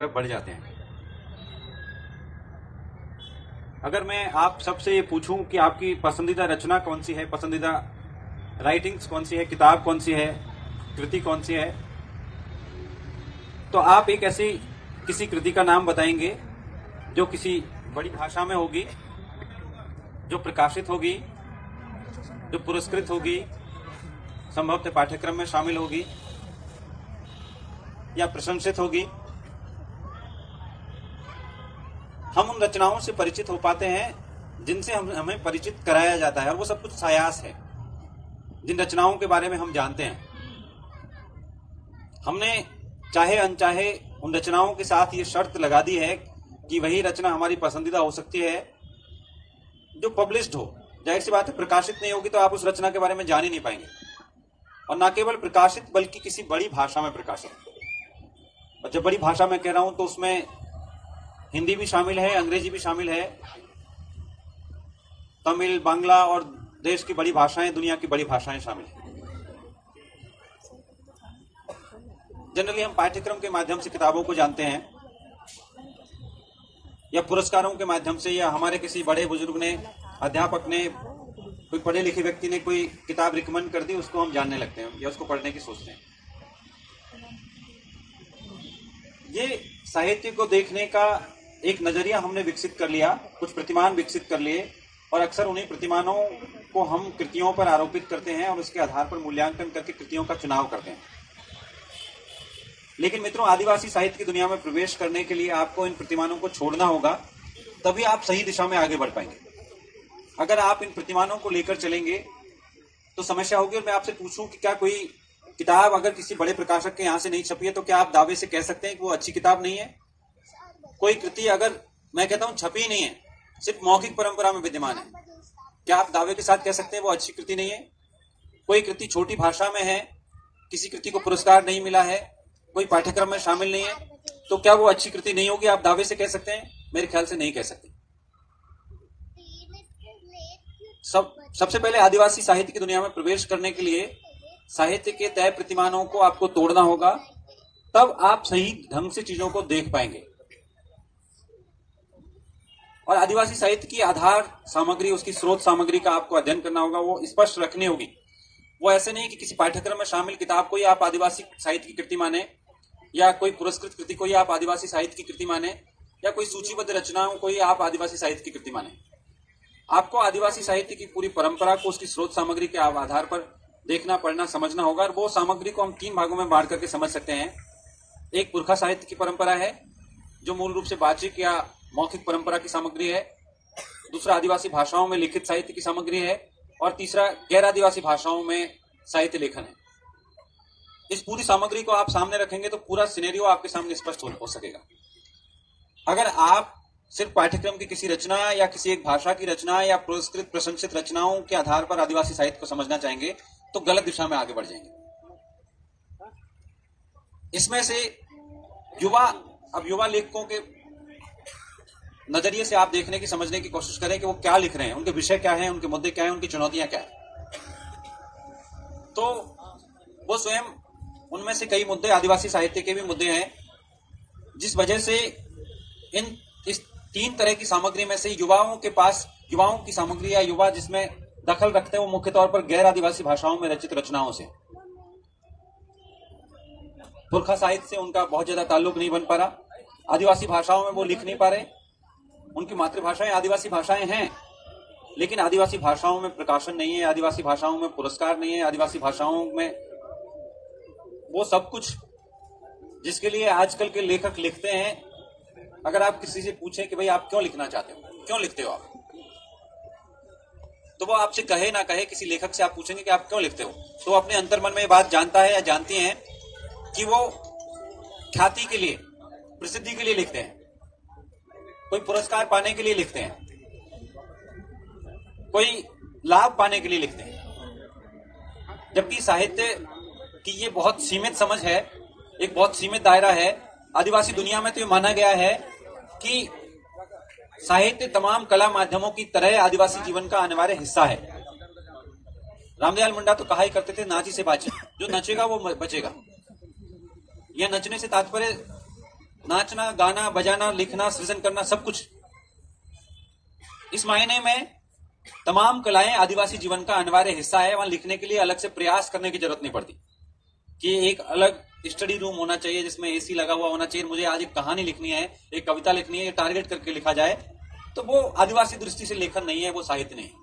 बढ़ जाते हैं। अगर मैं आप सबसे ये पूछूं कि आपकी पसंदीदा रचना कौन सी है, पसंदीदा राइटिंग्स कौन सी है, किताब कौन सी है, कृति कौन सी है, तो आप एक ऐसी किसी कृति का नाम बताएंगे जो किसी बड़ी भाषा में होगी, जो प्रकाशित होगी, जो पुरस्कृत होगी, संभवतः पाठ्यक्रम में शामिल होगी या प्रशंसित होगी। हम उन रचनाओं से परिचित हो पाते हैं जिनसे हमें परिचित कराया जाता है, और वो सब कुछ सायास है जिन रचनाओं के बारे में हम जानते हैं। हमने चाहे अनचाहे उन रचनाओं के साथ ये शर्त लगा दी है कि वही रचना हमारी पसंदीदा हो सकती है जो पब्लिश्ड हो। जाहिर सी बात है, प्रकाशित नहीं होगी तो आप उस रचना के बारे में जान ही नहीं पाएंगे, और ना केवल प्रकाशित बल्कि किसी बड़ी भाषा में प्रकाशित। और जब बड़ी भाषा में कह रहा हूं तो उसमें हिंदी भी शामिल है, अंग्रेजी भी शामिल है, तमिल, बांग्ला और देश की बड़ी भाषाएं, दुनिया की बड़ी भाषाएं शामिल हैं। जनरली हम पाठ्यक्रम के माध्यम से किताबों को जानते हैं, या पुरस्कारों के माध्यम से, या हमारे किसी बड़े बुजुर्ग ने, अध्यापक ने, कोई पढ़े लिखे व्यक्ति ने कोई किताब रिकमेंड कर दी, उसको हम जानने लगते हैं या उसको पढ़ने की सोचते हैं। ये साहित्य को देखने का एक नजरिया हमने विकसित कर लिया, कुछ प्रतिमान विकसित कर लिए, और अक्सर उन्हीं प्रतिमानों को हम कृतियों पर आरोपित करते हैं और उसके आधार पर मूल्यांकन करके कृतियों का चुनाव करते हैं। लेकिन मित्रों, आदिवासी साहित्य की दुनिया में प्रवेश करने के लिए आपको इन प्रतिमानों को छोड़ना होगा, तभी आप सही दिशा में आगे बढ़ पाएंगे। अगर आप इन प्रतिमानों को लेकर चलेंगे तो समस्या होगी। और मैं आपसे पूछूं कि क्या कोई किताब अगर किसी बड़े प्रकाशक के यहां से नहीं छपी है तो क्या आप दावे से कह सकते हैं कि वो अच्छी किताब नहीं है? कोई कृति अगर, मैं कहता हूं, छपी नहीं है, सिर्फ मौखिक परंपरा में विद्यमान है, क्या आप दावे के साथ कह सकते हैं वो अच्छी कृति नहीं है? कोई कृति छोटी भाषा में है, किसी कृति को पुरस्कार नहीं मिला है, कोई पाठ्यक्रम में शामिल नहीं है, तो क्या वो अच्छी कृति नहीं होगी? आप दावे से कह सकते हैं? मेरे ख्याल से नहीं कह सकते। सबसे पहले आदिवासी साहित्य की दुनिया में प्रवेश करने के लिए साहित्य के तय प्रतिमानों को आपको तोड़ना होगा, तब आप सही ढंग से चीजों को देख पाएंगे। और आदिवासी साहित्य की आधार सामग्री, उसकी स्रोत सामग्री का आपको अध्ययन करना होगा, वो स्पष्ट रखनी होगी। वो ऐसे नहीं कि किसी पाठ्यक्रम में शामिल किताब को ही आप आदिवासी साहित्य की कृति माने, या कोई पुरस्कृत कृति को ही आप आदिवासी साहित्य की कृति माने, या कोई सूचीबद्ध रचनाओं को ही आप आदिवासी साहित्य की कृति माने। आपको आदिवासी साहित्य की पूरी परंपरा को उसकी स्रोत सामग्री के आधार पर देखना, पढ़ना, समझना होगा। और वो सामग्री को हम 3 भागों में बांट करके समझ सकते हैं। एक पुरखा साहित्य की परंपरा है जो मूल रूप से वाचिक या मौखिक परंपरा की सामग्री है। दूसरा आदिवासी भाषाओं में लिखित साहित्य की सामग्री है, और तीसरा गैर आदिवासी भाषाओं में साहित्य लेखन है। इस पूरी सामग्री को आप सामने रखेंगे तो पूरा सिनेरियो आपके सामने स्पष्ट हो सकेगा। अगर आप सिर्फ पाठ्यक्रम की किसी रचना या किसी एक भाषा की रचना या पुरस्कृत प्रशंसित रचनाओं के आधार पर आदिवासी साहित्य को समझना चाहेंगे तो गलत दिशा में आगे बढ़ जाएंगे। इसमें से युवा लेखकों के नजरिए से आप देखने की, समझने की कोशिश करें कि वो क्या लिख रहे हैं, उनके विषय क्या हैं, उनके मुद्दे क्या हैं, उनकी चुनौतियां क्या हैं। तो वो स्वयं, उनमें से कई मुद्दे आदिवासी साहित्य के भी मुद्दे हैं, जिस वजह से इस 3 तरह की सामग्री में से युवाओं की सामग्री या युवा जिसमें दखल रखते हैं वो मुख्य तौर पर गैर आदिवासी भाषाओं में रचित रचनाओं से। पुरखा साहित्य से उनका बहुत ज्यादा ताल्लुक नहीं बन पा रहा, आदिवासी भाषाओं में वो लिख नहीं पा रहे। उनकी मातृभाषाएं आदिवासी भाषाएं हैं, लेकिन आदिवासी भाषाओं में प्रकाशन नहीं है, आदिवासी भाषाओं में पुरस्कार नहीं है, आदिवासी भाषाओं में वो सब कुछ जिसके लिए आजकल के लेखक लिखते हैं। अगर आप किसी से पूछें कि भाई आप क्यों लिखना चाहते हो, क्यों लिखते हो आप, तो वो आपसे कहे ना कहे, किसी लेखक से आप पूछेंगे कि आप क्यों लिखते हो, तो अपने अंतर्मन में ये बात जानता है या जानती हैं कि वो ख्याति के लिए, प्रसिद्धि के लिए लिखते हैं, कोई पुरस्कार पाने के लिए लिखते हैं, कोई लाभ पाने के लिए लिखते हैं। जबकि साहित्य की ये बहुत सीमित समझ है, एक बहुत सीमित दायरा है। आदिवासी दुनिया में तो ये माना गया है कि साहित्य तमाम कला माध्यमों की तरह आदिवासी जीवन का अनिवार्य हिस्सा है। रामदयाल मुंडा तो कहा ही करते थे, नाची से बाचे, जो नचेगा वो बचेगा। यह नचने से तात्पर्य नाचना, गाना, बजाना, लिखना, सृजन करना, सब कुछ। इस मायने में तमाम कलाएं आदिवासी जीवन का अनिवार्य हिस्सा है। वहां लिखने के लिए अलग से प्रयास करने की जरूरत नहीं पड़ती कि एक अलग स्टडी रूम होना चाहिए जिसमें एसी लगा हुआ होना चाहिए, मुझे आज एक कहानी लिखनी है, एक कविता लिखनी है, टारगेट करके लिखा जाए। तो वो आदिवासी दृष्टि से लेखन नहीं है, वो साहित्य नहीं है।